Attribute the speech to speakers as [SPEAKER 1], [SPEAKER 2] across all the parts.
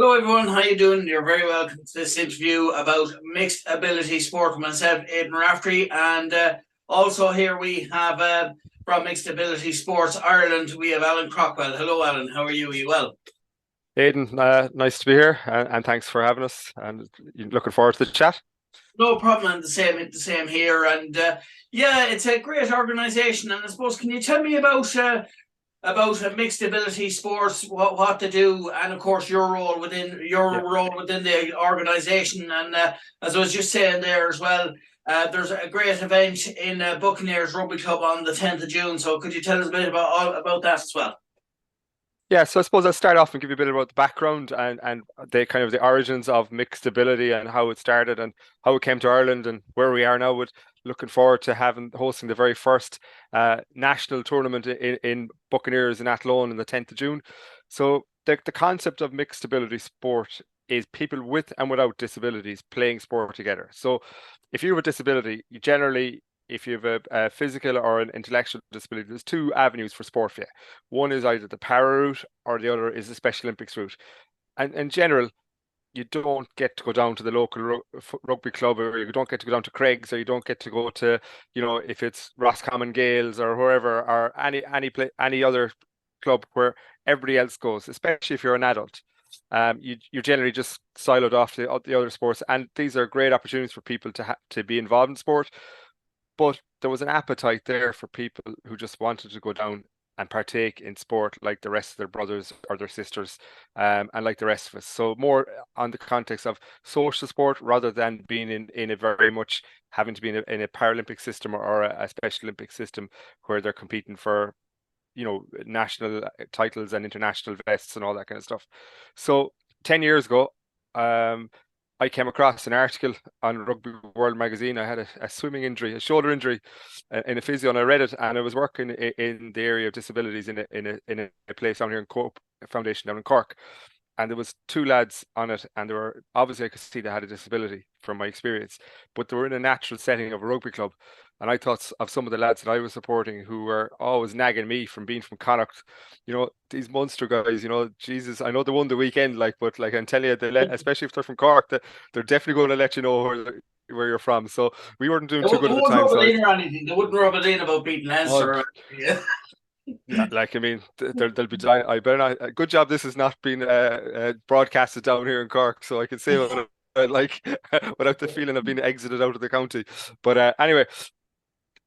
[SPEAKER 1] Hello everyone, how you doing? You're very welcome to this interview about mixed ability sport with myself, Aidan Raftery, and also here we have from Mixed Ability Sports Ireland, we have Alan Craughwell. Hello Alan, how are you? Are you well?
[SPEAKER 2] Aidan, nice to be here, and thanks for having us. And looking forward to the chat.
[SPEAKER 1] No problem, and the same here. And yeah, it's a great organisation. And I suppose, can you tell me about mixed ability sports, what they do, and of course
[SPEAKER 2] Yeah,
[SPEAKER 1] your role within the organisation. And as I was just saying there as well, there's a great event in Buccaneers Rugby Club on the 10th of June. So could you tell us a bit about that as well?
[SPEAKER 2] yeah. So I suppose I'll start off and give you a bit about the background and the kind of the origins of mixed ability and how it started and how it came to Ireland and where we are now. With looking forward to having hosting the very first national tournament in Buccaneers in Athlone on the 10th of June. So the concept of mixed ability sport is people with and without disabilities playing sport together. So if you have a disability, you generally, if you have a physical or an intellectual disability, there's two avenues for sport for you. One is either the para route or the other is the Special Olympics route. And in general, you don't get to go down to the local rugby club, or you don't get to go down to Craig's, or you don't get to go to, if it's Roscom and Gales or wherever, or any other club where everybody else goes, especially if you're an adult. You're generally just siloed off the other sports, and these are great opportunities for people to be involved in sport. But there was an appetite there for people who just wanted to go down and partake in sport like the rest of their brothers or their sisters, and like the rest of us. So more on the context of social sport rather than being in a very much having to be in a Paralympic system or a Special Olympic system where they're competing for national titles and international vests and all that kind of stuff. So 10 years ago, um, I came across an article on Rugby World magazine. I had a swimming injury, a shoulder injury, in a physio, and I read it. And I was working in the area of disabilities in a place down here in Cope Foundation down in Cork, and there was two lads on it, and they were obviously I could see they had a disability from my experience, but they were in a natural setting of a rugby club. And I thought of some of the lads that I was supporting who were always nagging me from being from Connacht, these Munster guys, Jesus, I know they won the weekend, like, but like I tell you, especially if they're from Cork, they're definitely going to let you know where you're from. So we weren't doing
[SPEAKER 1] They
[SPEAKER 2] too
[SPEAKER 1] won't,
[SPEAKER 2] good
[SPEAKER 1] they
[SPEAKER 2] at the
[SPEAKER 1] won't
[SPEAKER 2] time.
[SPEAKER 1] rub
[SPEAKER 2] So
[SPEAKER 1] it in or anything. They wouldn't rub it in about beating
[SPEAKER 2] oh,
[SPEAKER 1] Leinster. Yeah.
[SPEAKER 2] like I mean, they'll be dying. I better not. Good job. This has not been broadcasted down here in Cork, so I can say what I like without the feeling of being exited out of the county. But anyway,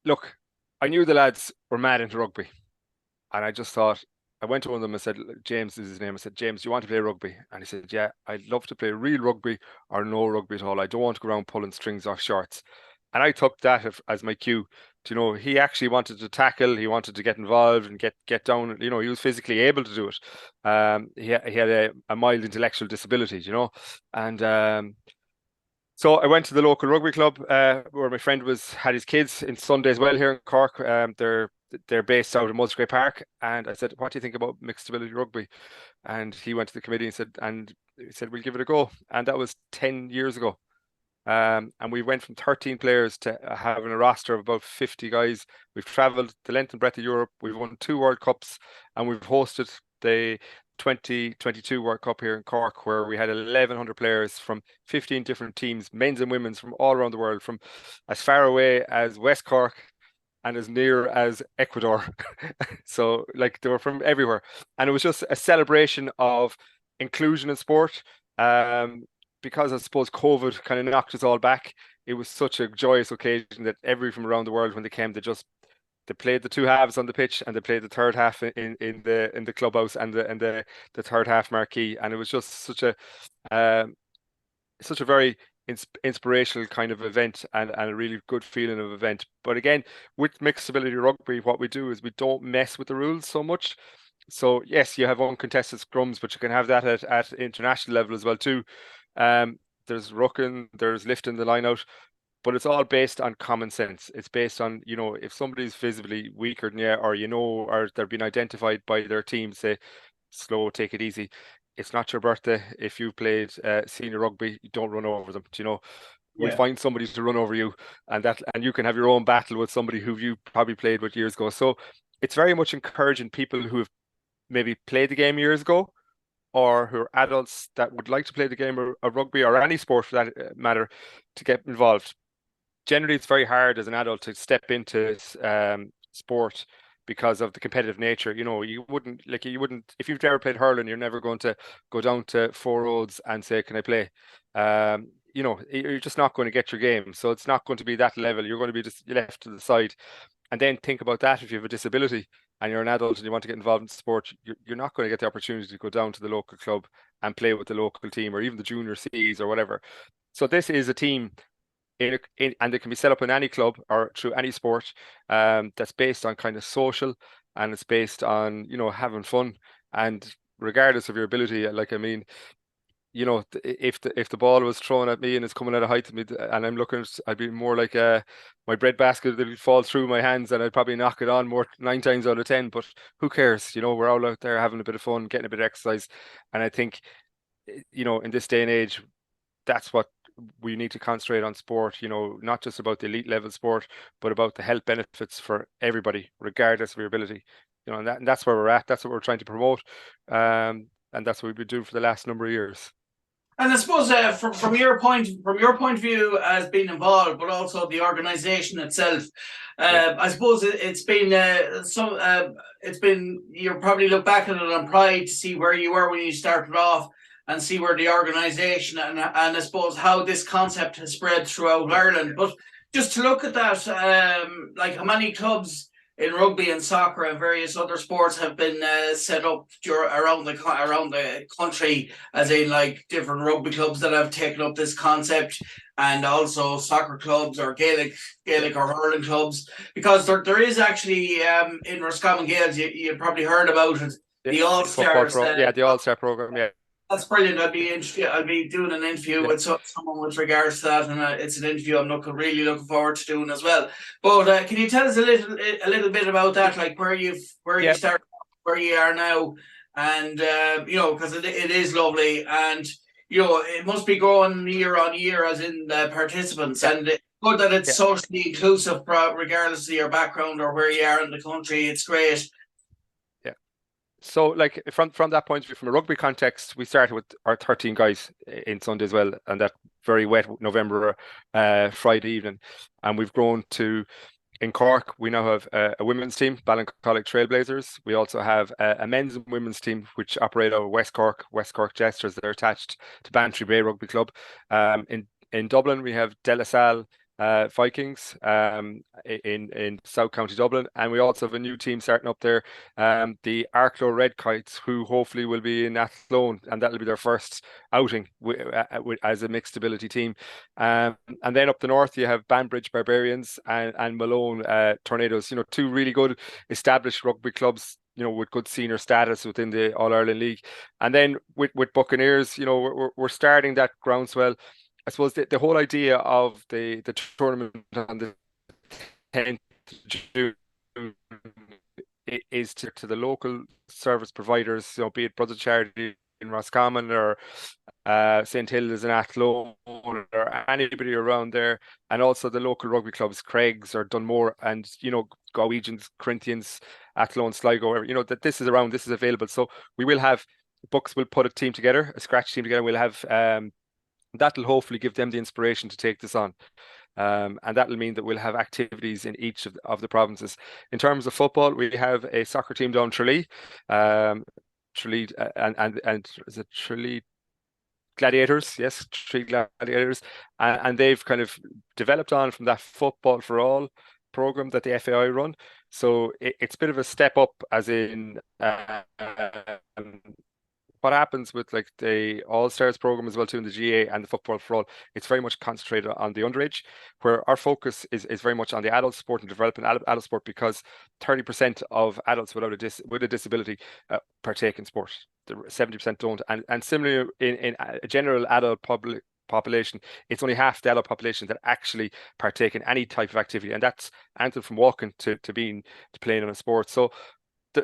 [SPEAKER 2] look, I knew the lads were mad into rugby, and I just thought I went to one of them and said, James is his name. I said, James, do you want to play rugby? And he said, yeah, I'd love to play real rugby or no rugby at all. I don't want to go around pulling strings off shorts. And I took that as my cue. He actually wanted to tackle. He wanted to get involved and get down. He was physically able to do it. He had a mild intellectual disability. And so I went to the local rugby club where my friend had his kids in Sunday as well here in Cork. They're based out in Musgrave Park, and I said, "What do you think about mixed ability rugby?" And he went to the committee and said, "We'll give it a go." And that was 10 years ago. And we went from 13 players to having a roster of about 50 guys. We've travelled the length and breadth of Europe. We've won two World Cups, and we've hosted the 2022 World Cup here in Cork, where we had 1,100 players from 15 different teams, men's and women's, from all around the world, from as far away as West Cork and as near as Ecuador. So, like, they were from everywhere. And it was just a celebration of inclusion in sport. Because I suppose COVID kind of knocked us all back, it was such a joyous occasion that every from around the world, when they came, they played the two halves on the pitch, and they played the third half in the clubhouse and the third half marquee, and it was just um, such a very inspirational kind of event, and a really good feeling of event. But again, with mixed ability rugby, what we do is we don't mess with the rules so much. So yes, you have uncontested scrums, but you can have that at international level as well too. There's rucking, there's lifting the line out, but it's all based on common sense. It's based on, if somebody's visibly weaker than you, or they're being identified by their team, say, slow, take it easy. It's not your birthday. If you played senior rugby, you don't run over them. We'll
[SPEAKER 1] Yeah.
[SPEAKER 2] find somebody to run over you, and you can have your own battle with somebody who you probably played with years ago. So it's very much encouraging people who have maybe played the game years ago or who are adults that would like to play the game of rugby or any sport for that matter to get involved. Generally, it's very hard as an adult to step into sport because of the competitive nature. You wouldn't if you've never played hurling, you're never going to go down to Four Roads and say, "Can I play?" You're just not going to get your game. So it's not going to be that level. You're going to be just left to the side. And then think about that if you have a disability and you're an adult and you want to get involved in sport, you're not going to get the opportunity to go down to the local club and play with the local team or even the junior C's or whatever. So this is a team and they can be set up in any club or through any sport that's based on kind of social, and it's based on having fun, and regardless of your ability. If the ball was thrown at me and it's coming at a height to me and I'm looking, I'd be more like my bread basket that would fall through my hands and I'd probably knock it on more 9 times out of 10. But who cares? We're all out there having a bit of fun, getting a bit of exercise, and I think in this day and age, that's what we need to concentrate on sport, not just about the elite level sport, but about the health benefits for everybody, regardless of your ability. And that's where we're at. That's what we're trying to promote. And that's what we've been doing for the last number of years.
[SPEAKER 1] And I suppose from your point of view as being involved, but also the organisation itself, I suppose it's been you probably look back at it on pride to see where you were when you started off and see where the organisation and I suppose how this concept has spread throughout Ireland. But just to look at that, like how many clubs in rugby and soccer and various other sports have been set up around the country, as in like different rugby clubs that have taken up this concept, and also soccer clubs or Gaelic or hurling clubs, because there is actually in Roscommon and Gales, you probably heard about it, the All Stars.
[SPEAKER 2] The All Star program. Yeah.
[SPEAKER 1] That's brilliant. I'll be doing an interview with someone with regards to that, and it's an interview I'm really looking forward to doing as well. But can you tell us a little bit about that, like where you started, where you are now, and because it is lovely, and it must be growing year on year as in participants, and it's good that it's socially inclusive, regardless of your background or where you are in the country. It's great.
[SPEAKER 2] So, like from that point of view, from a rugby context, we started with our 13 guys in Sunday as well, and that very wet November Friday evening, and we've grown to. In Cork, we now have a women's team, Ballincollig Trailblazers. We also have a men's and women's team, which operate out of West Cork Jesters. They're attached to Bantry Bay Rugby Club. In Dublin, we have De La Salle Vikings in South County Dublin, and we also have a new team starting up there, the Arklow Red Kites, who hopefully will be in Athlone, and that'll be their first outing as a mixed ability team. And then up the north you have Banbridge Barbarians and Malone Tornadoes, two really good established rugby clubs, with good senior status within the All-Ireland League. And then with Buccaneers, we're starting that groundswell. I suppose the whole idea of the tournament on the 10th of June is to the local service providers, be it Brothers Charity in Roscommon or St. Hilda's in Athlone or anybody around there, and also the local rugby clubs, Craigs or Dunmore, and Galwegians, Corinthians, Athlone, Sligo, that this is available. So we will have Bucks will put a team together, a scratch team together. We'll have that'll hopefully give them the inspiration to take this on. And that'll mean that we'll have activities in each of the provinces. In terms of football, we have a soccer team down Tralee, Tralee and is it Tralee Gladiators? Yes, Tralee Gladiators, and they've kind of developed on from that Football for All program that the FAI run. So it's a bit of a step up, as in what happens with like the All Stars program as well too in the GA and the Football for All. It's very much concentrated on the underage, where our focus is very much on the adult sport and developing adult sport, because 30% of adults with a disability partake in sport. 70% don't, and similarly in a general adult population, it's only half the adult population that actually partake in any type of activity, and that's anything from walking to playing in a sport. So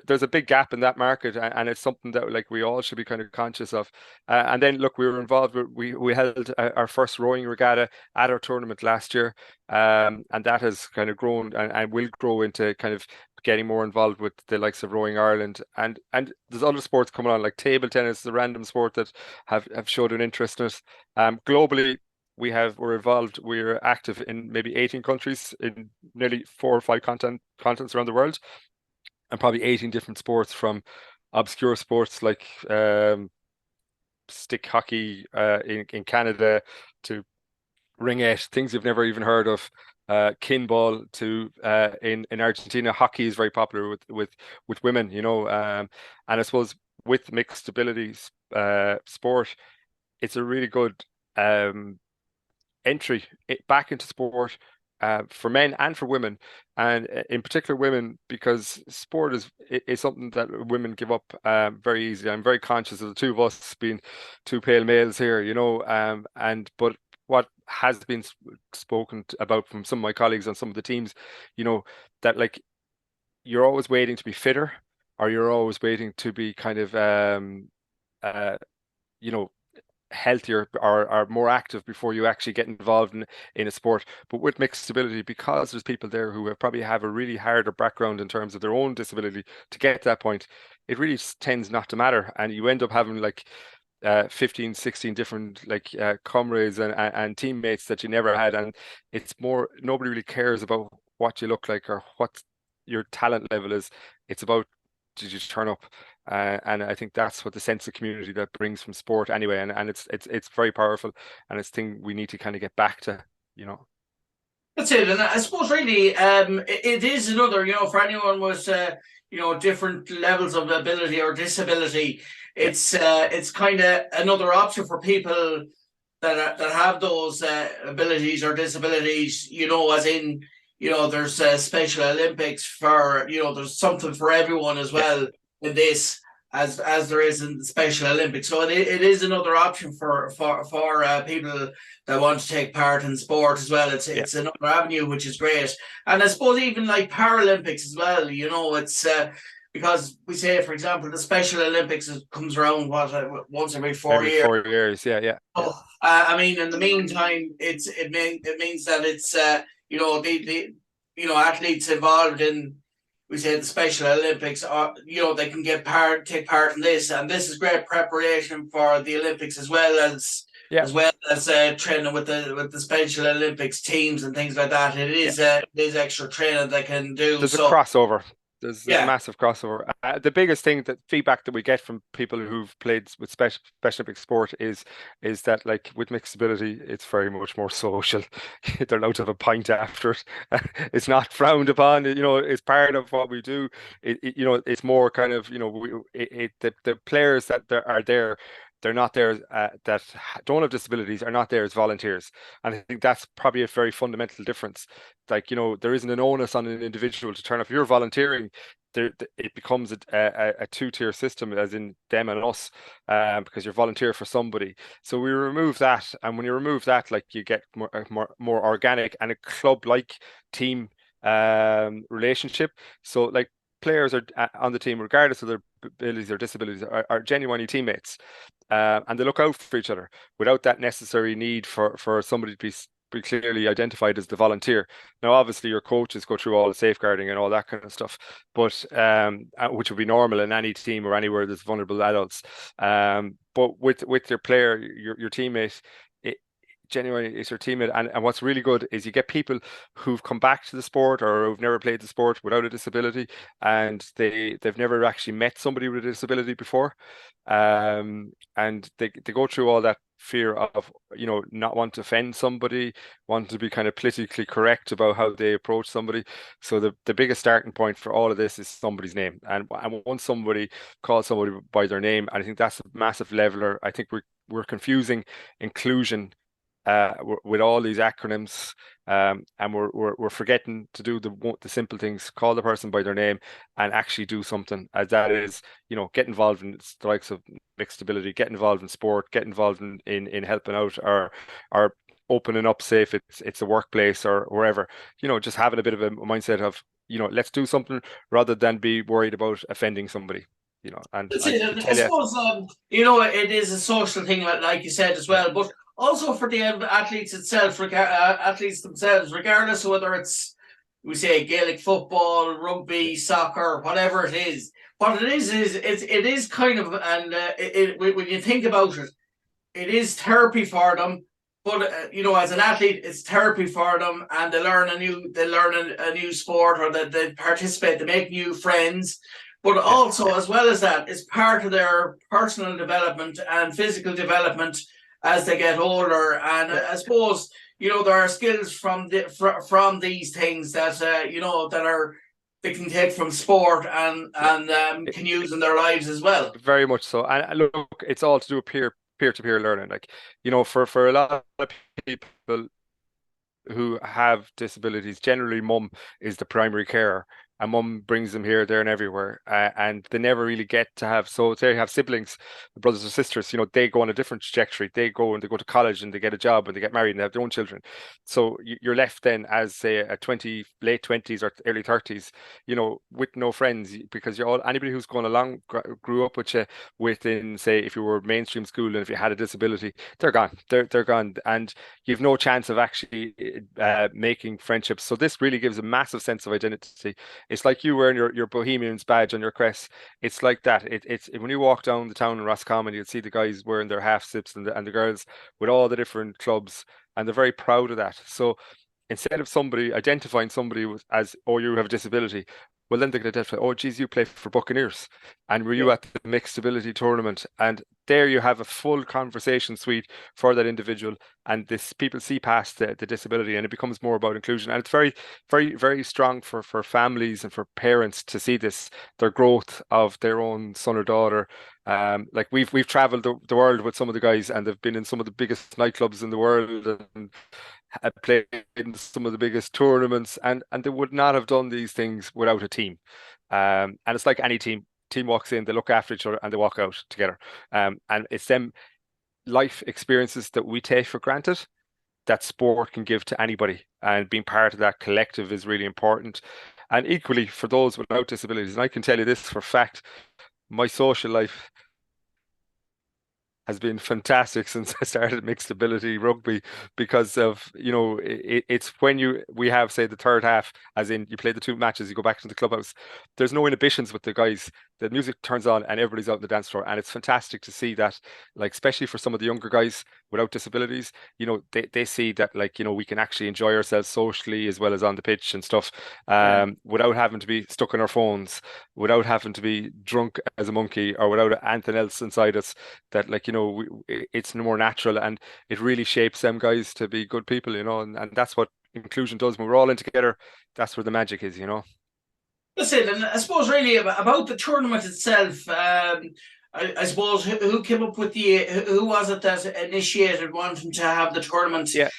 [SPEAKER 2] there's a big gap in that market, and it's something that like we all should be kind of conscious of. And then look, we were involved with, we held our first rowing regatta at our tournament last year, and that has kind of grown and will grow into kind of getting more involved with the likes of Rowing Ireland, and there's other sports coming on like table tennis, the random sport that have showed an interest in it. Globally, we're involved. We're active in maybe 18 countries in nearly 4 or 5 continents around the world, and probably 18 different sports, from obscure sports like stick hockey in Canada to ringette, things you've never even heard of, kinball to in Argentina, hockey is very popular with women, and I suppose with mixed abilities sport, it's a really good entry back into sport for men and for women, and in particular women, because sport is something that women give up very easily. I'm very conscious of the two of us being two pale males here, and but what has been spoken about from some of my colleagues on some of the teams, that like you're always waiting to be fitter, or you're always waiting to be kind of uh, you know healthier or more active before you actually get involved in a sport. But with mixed disability, because there's people there who probably have a really harder background in terms of their own disability to get to that point, it really tends not to matter, and you end up having like 15, 16 different like comrades and teammates that you never had, and it's more, nobody really cares about what you look like or what your talent level is. It's about, did you turn up? And I think that's what the sense of community that brings from sport anyway, and it's very powerful, and it's a thing we need to kind of get back to.
[SPEAKER 1] That's it, and I suppose really, it is another, for anyone with, different levels of ability or disability,
[SPEAKER 2] Yeah,
[SPEAKER 1] it's kind of another option for people that have those abilities or disabilities. As in, there's Special Olympics for, there's something for everyone as
[SPEAKER 2] yeah,
[SPEAKER 1] well in this. As there is in the Special Olympics, so it is another option for people that want to take part in sport as well. It's
[SPEAKER 2] yeah,
[SPEAKER 1] it's another avenue, which is great. And I suppose even like Paralympics as well, it's because we say, for example, the Special Olympics comes around once every 4 years.
[SPEAKER 2] 4 years. Yeah, yeah, yeah,
[SPEAKER 1] Oh, I mean, in the meantime, it means that it's the athletes involved in, we say, the Special Olympics are, they can take part in this, and this is great preparation for the Olympics,
[SPEAKER 2] yeah,
[SPEAKER 1] as training with the Special Olympics teams and things like that.
[SPEAKER 2] yeah.
[SPEAKER 1] It is extra training they can do.
[SPEAKER 2] There's a
[SPEAKER 1] So
[SPEAKER 2] crossover. There's a
[SPEAKER 1] yeah,
[SPEAKER 2] massive crossover. The biggest thing, that feedback that we get from people who've played with special Olympic sport is that, like, with mixed ability, it's very much more social. They're allowed to have a pint after it. It's not frowned upon. It's part of what we do. It's more kind of, the players that are there. They're not there, that don't have disabilities are not there as volunteers. And I think that's probably a very fundamental difference. Like, there isn't an onus on an individual to turn up. If you're volunteering, it becomes a two-tier system, as in them and us, because you're volunteer for somebody. So we remove that, and when you remove that, like, you get more organic and a club-like team relationship. So, like, players are on the team, regardless of their abilities or disabilities, are genuinely teammates, and they look out for each other without that necessary need for somebody to be clearly identified as the volunteer. Now, obviously, your coaches go through all the safeguarding and all that kind of stuff, but which would be normal in any team or anywhere there's vulnerable adults. But with your player, your teammate, it genuinely is your teammate. And what's really good is you get people who've come back to the sport or who've never played the sport without a disability, and they've never actually met somebody with a disability before. And they go through all that fear of, not want to offend somebody, want to be kind of politically correct about how they approach somebody. So the biggest starting point for all of this is somebody's name. And once somebody calls somebody by their name, I think that's a massive leveler. I think we're confusing inclusion with all these acronyms, and we're forgetting to do the simple things: call the person by their name and actually do something. As that is, get involved in the likes of mixed ability, get involved in sport, get involved in helping out, or opening up, say if it's a workplace or wherever. Just having a bit of a mindset of, let's do something rather than be worried about offending somebody. And
[SPEAKER 1] That's
[SPEAKER 2] I
[SPEAKER 1] it.
[SPEAKER 2] can
[SPEAKER 1] And I
[SPEAKER 2] tell you,
[SPEAKER 1] suppose, it is a social thing, like you said as
[SPEAKER 2] yeah,
[SPEAKER 1] well, but also for the athletes themselves, regardless of whether it's, we say, Gaelic football,
[SPEAKER 2] yeah,
[SPEAKER 1] rugby, soccer, whatever it is. What it is it is kind of, and when you think about it, it is therapy for them. But as an athlete, it's therapy for them, and they learn a new sport, or they participate, they make new friends. But
[SPEAKER 2] yeah.
[SPEAKER 1] also, as well as that, it's part of their personal development and physical development as they get older. And I suppose there are skills from these things that that are they can take from sport and can use in their lives as well.
[SPEAKER 2] Very much so. And look, it's all to do with peer-to-peer learning. Like, for a lot of people who have disabilities, generally mum is the primary carer, and mum brings them here, there, and everywhere, and they never really get to have. So they have siblings, brothers or sisters. They go on a different trajectory. They go to college and they get a job and they get married and they have their own children. So you're left then as, say, a late 20s or early 30s, with no friends, because anybody who's going along grew up with you within, say, if you were mainstream school and if you had a disability, they're gone. They're gone, and you've no chance of actually making friendships. So this really gives a massive sense of identity. It's like you wearing your Bohemians badge on your crest. It's like that. It's when you walk down the town in Roscommon, you'll see the guys wearing their half zips and the girls with all the different clubs, and they're very proud of that. So instead of somebody identifying somebody as, oh, you have a disability, well, then they can identify, oh, geez, you play for Buccaneers, and were you
[SPEAKER 1] Yeah.
[SPEAKER 2] at the mixed ability tournament? And there you have a full conversation suite for that individual, and this people see past the disability, and it becomes more about inclusion. And it's very, very, very strong for families and for parents to see their growth of their own son or daughter. Like we've traveled the world with some of the guys, and they've been in some of the biggest nightclubs in the world, and had played in some of the biggest tournaments, and they would not have done these things without a team. And it's like any team walks in, they look after each other, and they walk out together. And it's them life experiences that we take for granted that sport can give to anybody, and being part of that collective is really important. And equally for those without disabilities, and I can tell you this for a fact, my social life has been fantastic since I started mixed ability rugby, because of, it's when we have, say, the third half, as in you play the two matches, you go back to the clubhouse. There's no inhibitions with the guys. The music turns on and everybody's out on the dance floor, and it's fantastic to see that, like, especially for some of the younger guys without disabilities, they see that, like, we can actually enjoy ourselves socially as well as on the pitch and stuff,
[SPEAKER 1] Yeah.
[SPEAKER 2] without having to be stuck on our phones, without having to be drunk as a monkey, or without anything else inside us, that, like, it's more natural, and it really shapes them guys to be good people, and that's what inclusion does. When we're all in together, that's where the magic is.
[SPEAKER 1] That's it. And I suppose really about the tournament itself, I suppose who came up with who was it that initiated wanting to have the tournament,
[SPEAKER 2] Yeah,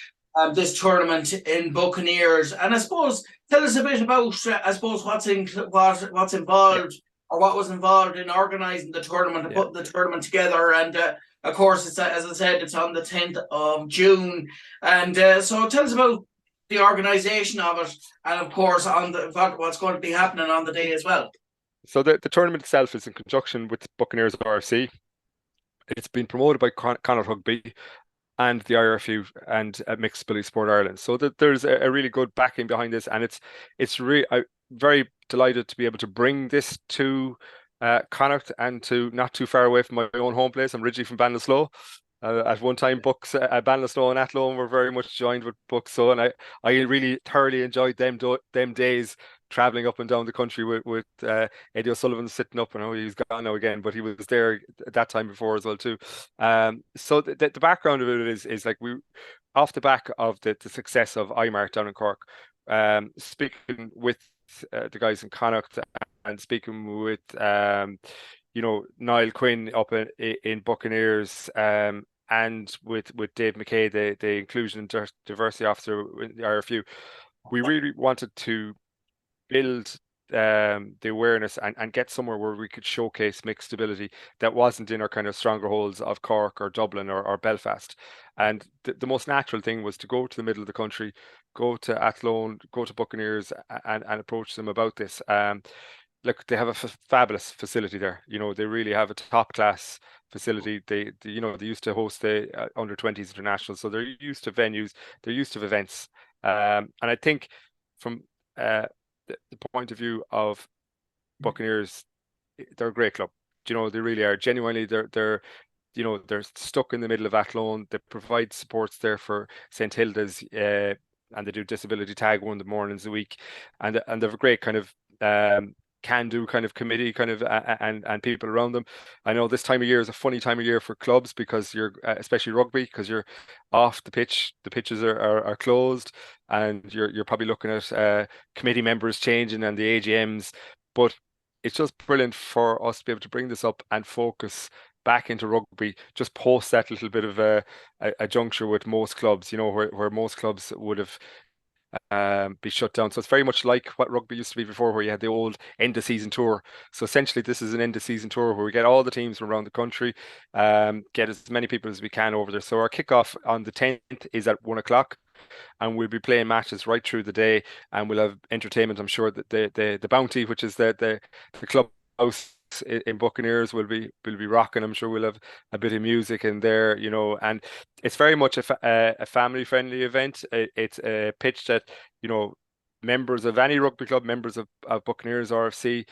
[SPEAKER 1] this tournament in Buccaneers? And I suppose tell us a bit about, I suppose, what's
[SPEAKER 2] yeah,
[SPEAKER 1] involved, or what was involved in organising the tournament and
[SPEAKER 2] yeah.
[SPEAKER 1] putting the tournament together. And of course, it's, as I said, it's on the 10th of June. And so tell us about the organisation of it, and of course on what's going to be happening on the day as well.
[SPEAKER 2] So the tournament itself is in conjunction with Buccaneers RFC. It's been promoted by Connacht Rugby and the IRFU and Mixed Ability Sport Ireland. So that there's a really good backing behind this, and it's really, I'm very delighted to be able to bring this to Connacht, and to not too far away from my own home place. I'm originally from Ballinasloe. At one time, Bucks, Ballinasloe and Athlone were very much joined with Bucks, so, and I really thoroughly enjoyed them days traveling up and down the country with Eddie O'Sullivan sitting up. I know he's gone now again, but he was there at that time before as well too. So the background of it is like, we, off the back of the success of IMART down in Cork, speaking with the guys in Connacht, and speaking with Niall Quinn up in Buccaneers, and with Dave McKay, the inclusion and diversity officer in the IRFU, we really wanted to build the awareness, and get somewhere where we could showcase mixed ability that wasn't in our kind of stronger holds of Cork or Dublin or Belfast. And the most natural thing was to go to the middle of the country, go to Athlone, go to Buccaneers, and approach them about this. Look, they have a fabulous facility there. They really have a top class facility. They used to host the under 20s international, so they're used to venues, they're used to events. And I think from the point of view of Buccaneers, they're a great club. They really are. Genuinely, they're stuck in the middle of Athlone. They provide supports there for St Hilda's, and they do disability tag one of the mornings a week, and they've a great kind of can do kind of committee kind of and people around them. I know this time of year is a funny time of year for clubs because you're especially rugby, because you're off the pitch, the pitches are closed, and you're probably looking at committee members changing and the AGMs, but it's just brilliant for us to be able to bring this up and focus back into rugby just post that little bit of a juncture with most clubs, where most clubs would have be shut down. So it's very much like what rugby used to be before, where you had the old end of season tour. So essentially, this is an end of season tour where we get all the teams from around the country, get as many people as we can over there. So our kickoff on the 10th is at 1 o'clock, and we'll be playing matches right through the day, and we'll have entertainment. I'm sure that the Bounty, which is the club house in Buccaneers, will be rocking. I'm sure we'll have a bit of music in there, and it's very much a family friendly event. It's a pitch that members of any rugby club, members of Buccaneers RFC,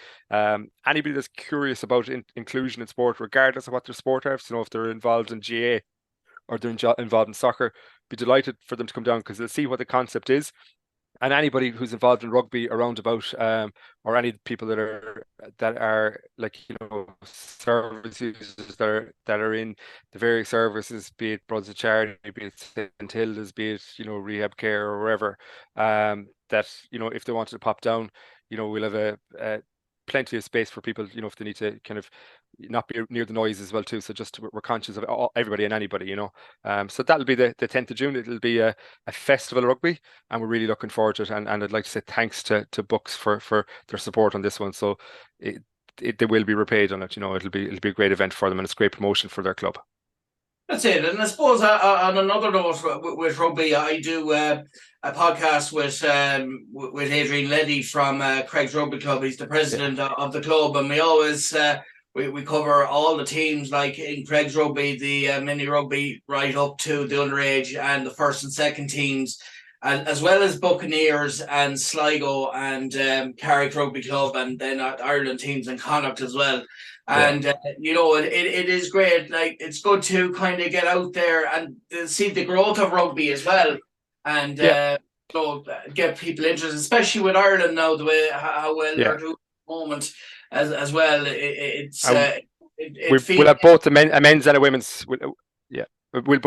[SPEAKER 2] anybody that's curious about inclusion in sport, regardless of what their sport are, so if they're involved in GA or they're involved in soccer, be delighted for them to come down because they'll see what the concept is. And anybody who's involved in rugby around about, or any people that are like service users that are in the various services, be it Brothers of Charity, be it St Hilda's, be it rehab care or wherever, that if they wanted to pop down, we'll have a plenty of space for people, if they need to kind of not be near the noise as well too. So just we're conscious of everybody and anybody, so that'll be the 10th of June. It'll be a festival of rugby, and we're really looking forward to it. And I'd like to say thanks to Bucks for their support on this one. So they will be repaid on it. It'll be a great event for them, and it's great promotion for their club.
[SPEAKER 1] That's it. And I suppose on another note with rugby, I do a podcast with Adrian Leddy from Craig's Rugby Club. He's the president of the club, and we always we cover all the teams, like in Craig's Rugby, the mini rugby, right up to the underage and the first and second teams, and as well as Buccaneers and Sligo and Carrick Rugby Club, and then Ireland teams and Connacht as well. And it is great. Like, it's good to kind of get out there and see the growth of rugby as well, and get people interested, especially with Ireland now, the way how well they're doing at the moment as well.
[SPEAKER 2] We'll have both a men's and a women's. We'll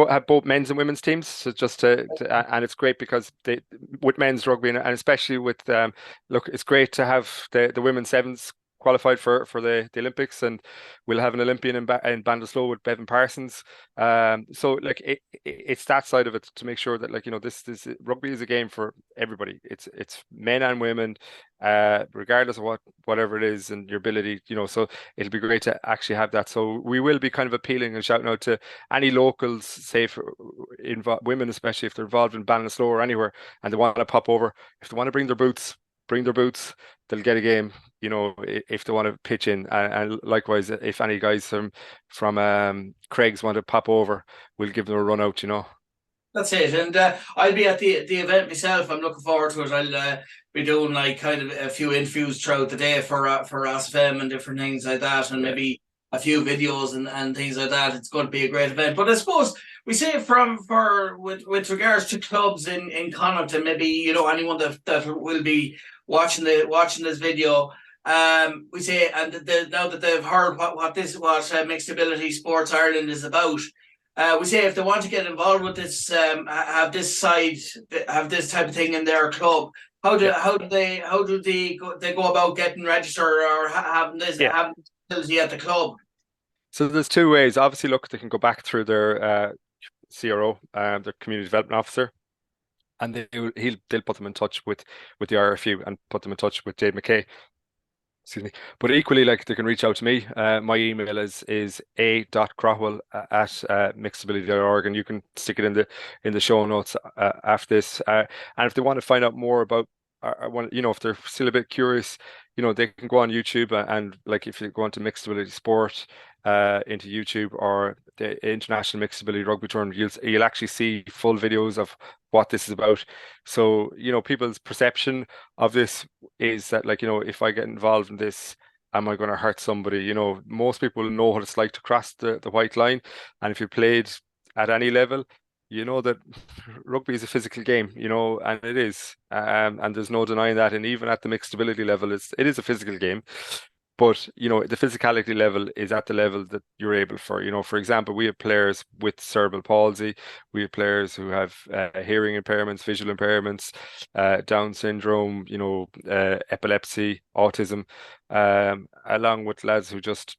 [SPEAKER 2] have both men's and women's teams. So just and it's great because with men's rugby, and especially with look, it's great to have the women's sevens qualified for the Olympics, and we'll have an Olympian in Bandaslow with Bevan Parsons. So like it's that side of it to make sure that this rugby is a game for everybody. It's men and women, regardless of whatever it is and your ability. So it'll be great to actually have that. So we will be kind of appealing and shouting out to any locals, say for women, especially if they're involved in Ballinasloe or anywhere, and they want to pop over. If they want to bring their boots, they'll get a game, if they want to pitch in. And likewise, if any guys from Craig's want to pop over, we'll give them a run out,
[SPEAKER 1] That's it. And I'll be at the event myself. I'm looking forward to it. I'll be doing like kind of a few interviews throughout the day for Rosfm and different things like that, and maybe a few videos and things like that. It's going to be a great event. But I suppose we say with regards to clubs in Connacht, and maybe anyone that will be watching this video, we say, and now that they've heard what Mixed Ability Sports Ireland is about, we say if they want to get involved with this, have this type of thing in their club, how do they go about getting registered or having this facility at the club?
[SPEAKER 2] So there's two ways. Obviously, look, they can go back through their CRO, their community development officer, and they'll put them in touch with the RFU and put them in touch with Dave McKay. excuse me. But equally, like they can reach out to me. My email is a.craughwell@mixedability.org, and you can stick it in the show notes after this. And if they want to find out more about, if they're still a bit curious, they can go on YouTube and like if you go onto Mixed Ability Sport into YouTube or the International Mixed Ability Rugby Tournament, you'll actually see full videos of what this is about. So, people's perception of this is that, like, if I get involved in this, am I going to hurt somebody? Most people know what it's like to cross the white line. And if you played at any level, you know that rugby is a physical game, and it is. And there's no denying that. And even at the mixed ability level, it is a physical game. But, the physicality level is at the level that you're able for. For example, we have players with cerebral palsy. We have players who have hearing impairments, visual impairments, Down syndrome, epilepsy, autism, along with lads who just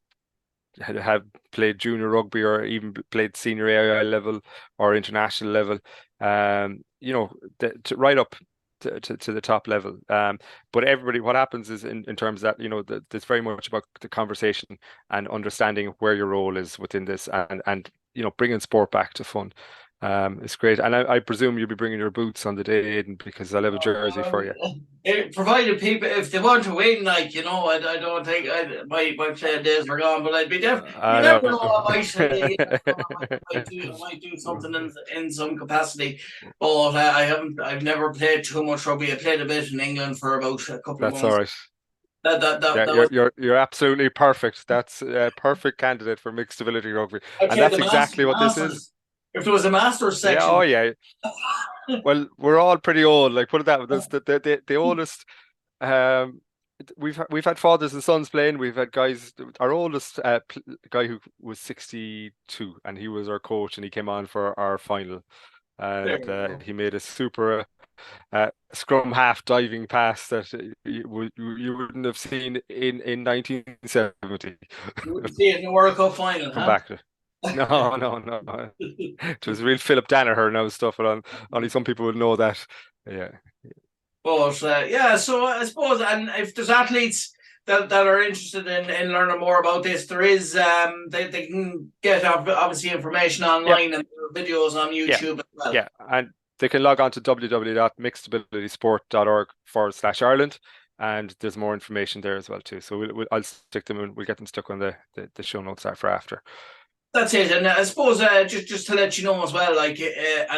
[SPEAKER 2] have played junior rugby or even played senior AII level or international level, right up to the top level. But everybody, what happens is in terms of that, it's very much about the conversation and understanding where your role is within this and bringing sport back to fun. It's great. And I presume you'll be bringing your boots on the day, Aidan, because I'll have a jersey for you.
[SPEAKER 1] Provided people, if they want to win, like, I don't think my playing days are gone, but I'd be definitely, you
[SPEAKER 2] I
[SPEAKER 1] never
[SPEAKER 2] know.
[SPEAKER 1] know, I might do something in some capacity. But I've never played too much rugby. I played a bit in England for about a couple of
[SPEAKER 2] That's all
[SPEAKER 1] months.
[SPEAKER 2] right.
[SPEAKER 1] That
[SPEAKER 2] Yeah,
[SPEAKER 1] was.
[SPEAKER 2] you're absolutely perfect. That's a perfect candidate for mixed ability rugby,
[SPEAKER 1] I
[SPEAKER 2] and
[SPEAKER 1] played
[SPEAKER 2] that's
[SPEAKER 1] the
[SPEAKER 2] exactly what this is.
[SPEAKER 1] masters. If there was a masters
[SPEAKER 2] Yeah.
[SPEAKER 1] section.
[SPEAKER 2] Oh, yeah. Well, we're all pretty old. Like, put it that way. That's the oldest. Um, we've had fathers and sons playing. We've had guys. Our oldest guy who was 62, and he was our coach, and he came on for our final,
[SPEAKER 1] There
[SPEAKER 2] and
[SPEAKER 1] you go.
[SPEAKER 2] he made a super scrum half diving pass that you wouldn't have seen in 1970.
[SPEAKER 1] You wouldn't see it in the World Cup final,
[SPEAKER 2] Come
[SPEAKER 1] huh?
[SPEAKER 2] back to it. No, no, no. It was real Philip Danaher now stuff, but only some people would know that. Yeah.
[SPEAKER 1] But yeah, so I suppose, and if there's athletes that are interested in learning more about this, there is they can get obviously information
[SPEAKER 2] Yeah.
[SPEAKER 1] online and videos on
[SPEAKER 2] Yeah.
[SPEAKER 1] YouTube as well.
[SPEAKER 2] Yeah. And they can log on to www.mixedabilitysport.org/Ireland, and there's more information there as well too. So I'll stick them and we'll get them stuck on the show notes for after.
[SPEAKER 1] That's it, and I suppose just to let you know as well, like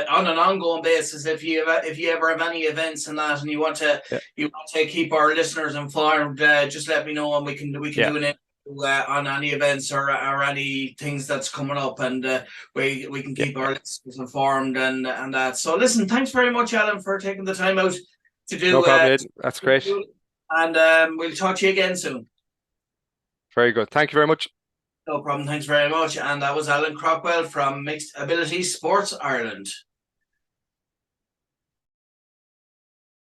[SPEAKER 1] on an ongoing basis, if you ever have any events and that, and
[SPEAKER 2] Yeah.
[SPEAKER 1] you want to keep our listeners informed, just let me know, and we can
[SPEAKER 2] Yeah.
[SPEAKER 1] do an interview on any events or any things that's coming up, and we can keep
[SPEAKER 2] Yeah.
[SPEAKER 1] our listeners informed and that. So listen, thanks very much, Alan, for taking the time out to do.
[SPEAKER 2] No problem, Aidan. That's great.
[SPEAKER 1] And we'll talk to you again soon.
[SPEAKER 2] Very good. Thank you very much.
[SPEAKER 1] No problem. Thanks very much. And that was Alan Craughwell from Mixed Ability Sports Ireland.